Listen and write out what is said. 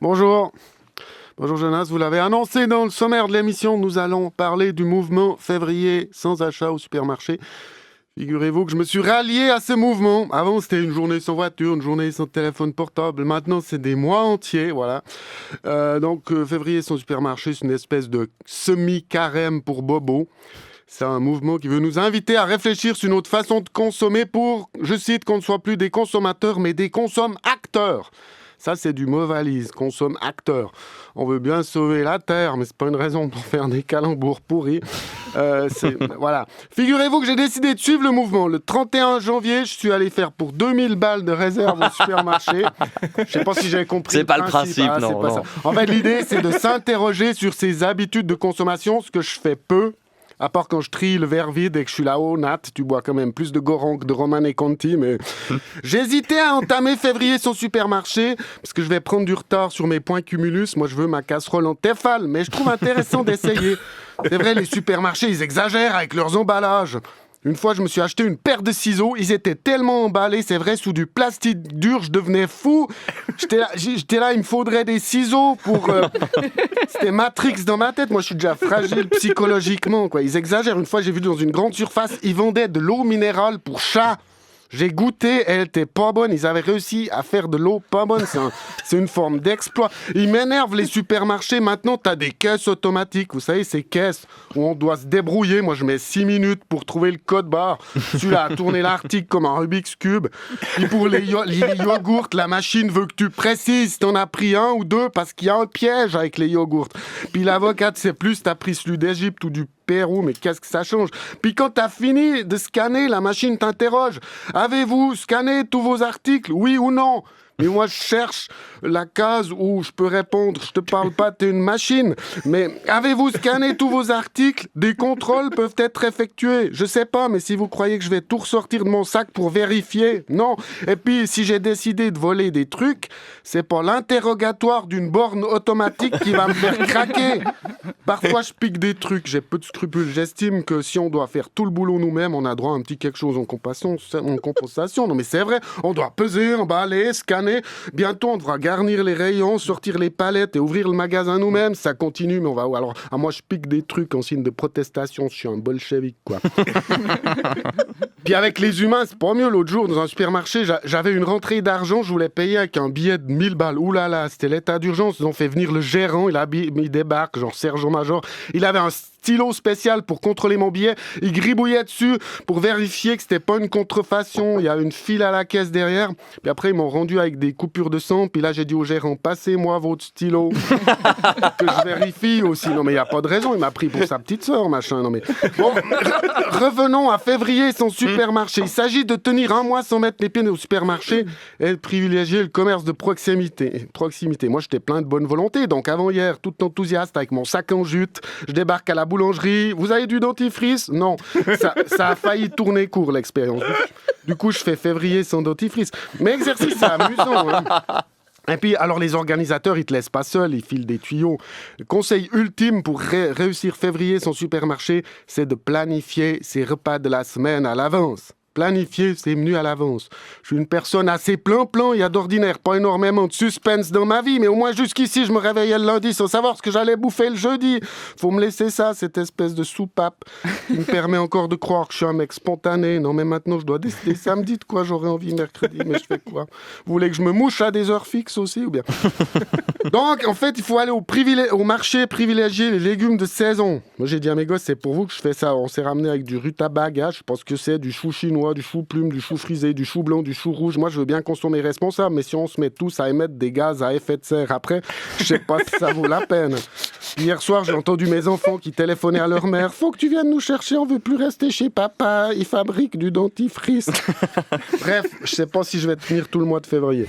Bonjour. Bonjour Jonas, vous l'avez annoncé dans le sommaire de l'émission, nous allons parler du mouvement février sans achat au supermarché. Figurez-vous que je me suis rallié à ce mouvement. Avant, c'était une journée sans voiture, une journée sans téléphone portable. Maintenant, c'est des mois entiers, voilà. Février sans supermarché, c'est une espèce de semi-carême pour Bobo. C'est un mouvement qui veut nous inviter à réfléchir sur une autre façon de consommer pour, je cite, qu'on ne soit plus des consommateurs, mais des consommateurs. Ça, c'est du mot valise, consomme-acteur. On veut bien sauver la Terre, mais c'est pas une raison pour faire des calembours pourris. Voilà. Figurez-vous que j'ai décidé de suivre le mouvement. Le 31 janvier, je suis allé faire pour 2000 balles de réserve au supermarché. Je sais pas si j'ai compris. C'est pas le principe, non. C'est pas ça. En fait, l'idée, c'est de s'interroger sur ses habitudes de consommation, ce que je fais peu. À part quand je trie le verre vide et que je suis là-haut, Nat, tu bois quand même plus de Goran que de Roman et Conti, mais j'hésitais à entamer février sans supermarché, parce que je vais prendre du retard sur mes points cumulus. Moi, je veux ma casserole en Tefal, mais je trouve intéressant d'essayer. C'est vrai, les supermarchés, ils exagèrent avec leurs emballages. Une fois, je me suis acheté une paire de ciseaux. Ils étaient tellement emballés, c'est vrai, sous du plastique dur, je devenais fou. J'étais là, il me faudrait des ciseaux pour... C'était Matrix dans ma tête. Moi, je suis déjà fragile psychologiquement, quoi. Ils exagèrent. Une fois, j'ai vu dans une grande surface, ils vendaient de l'eau minérale pour chat. J'ai goûté, elle était pas bonne. Ils avaient réussi à faire de l'eau pas bonne. C'est une forme d'exploit. Ils m'énervent, les supermarchés. Maintenant, t'as des caisses automatiques. Vous savez, ces caisses où on doit se débrouiller. Moi, je mets 6 minutes pour trouver le code barre. Celui-là a tourné l'article comme un Rubik's Cube. Et pour les yogourts, la machine veut que tu précises. T'en as pris un ou deux parce qu'il y a un piège avec les yogourts. Puis l'avocate, c'est plus t'as pris celui d'Égypte ou du Pérou, mais qu'est-ce que ça change? Puis quand t'as fini de scanner, la machine t'interroge. Avez-vous scanné tous vos articles? Oui ou non? Mais moi, je cherche la case où je peux répondre. Je te parle pas, t'es une machine. Mais avez-vous scanné tous vos articles? Des contrôles peuvent être effectués. Je sais pas, mais si vous croyez que je vais tout ressortir de mon sac pour vérifier, non. Et puis, si j'ai décidé de voler des trucs, c'est pas l'interrogatoire d'une borne automatique qui va me faire craquer. Parfois, je pique des trucs. J'ai peu de scrupules. J'estime que si on doit faire tout le boulot nous-mêmes, on a droit à un petit quelque chose en compensation. Non, mais c'est vrai. On doit peser, emballer, scanner. Bientôt, on devra garnir les rayons, sortir les palettes et ouvrir le magasin nous-mêmes. Ça continue, mais on va... Alors, moi, je pique des trucs en signe de protestation. Je suis un bolchevique, quoi. Puis avec les humains, c'est pas mieux. L'autre jour, dans un supermarché, j'avais une rentrée d'argent. Je voulais payer avec un billet de 1000 balles. Ouh là là, c'était l'état d'urgence. Ils ont fait venir le gérant. Il débarque, genre Sergent-Major. Il avait un stylo spécial pour contrôler mon billet. Il gribouillait dessus pour vérifier que c'était pas une contrefaçon. Il y a une file à la caisse derrière. Puis après, ils m'ont rendu avec des coupures de sang. Puis là, j'ai dit au gérant, passez-moi votre stylo. Que je vérifie aussi. Non, mais il n'y a pas de raison. Il m'a pris pour sa petite sœur, machin. Non, mais... Bon, revenons à février sans supermarché. Il s'agit de tenir un mois sans mettre les pieds au supermarché et de privilégier le commerce de proximité. Moi, j'étais plein de bonne volonté. Donc, avant hier, tout enthousiaste avec mon sac en jute, je débarque à la boulangerie. Vous avez du dentifrice? Non. Ça a failli tourner court, l'expérience. Du coup, je fais février sans dentifrice. Mais exercice, c'est amusant. Hein. Et puis, alors les organisateurs, ils te laissent pas seul, ils filent des tuyaux. Le conseil ultime pour réussir février sans supermarché, c'est de planifier ses repas de la semaine à l'avance. Planifier ses menus à l'avance. Je suis une personne assez plan-plan, il y a d'ordinaire pas énormément de suspense dans ma vie, mais au moins jusqu'ici, je me réveillais le lundi sans savoir ce que j'allais bouffer le jeudi. Faut me laisser ça, cette espèce de soupape qui me permet encore de croire que je suis un mec spontané. Non, mais maintenant, je dois décider samedi de quoi j'aurai envie mercredi, mais je fais quoi? Vous voulez que je me mouche à des heures fixes aussi, ou bien? Donc, en fait, il faut aller au marché privilégier les légumes de saison. Moi, j'ai dit à mes gosses, c'est pour vous que je fais ça. On s'est ramené avec du rutabaga, je pense que c'est du chou chinois, du chou plume, du chou frisé, du chou blanc, du chou rouge. Moi, je veux bien consommer responsable, mais si on se met tous à émettre des gaz à effet de serre après, je sais pas si ça vaut la peine. Hier soir, j'ai entendu mes enfants qui téléphonaient à leur mère. Faut que tu viennes nous chercher, on veut plus rester chez papa, il fabrique du dentifrice. Bref, je sais pas si je vais tenir tout le mois de février.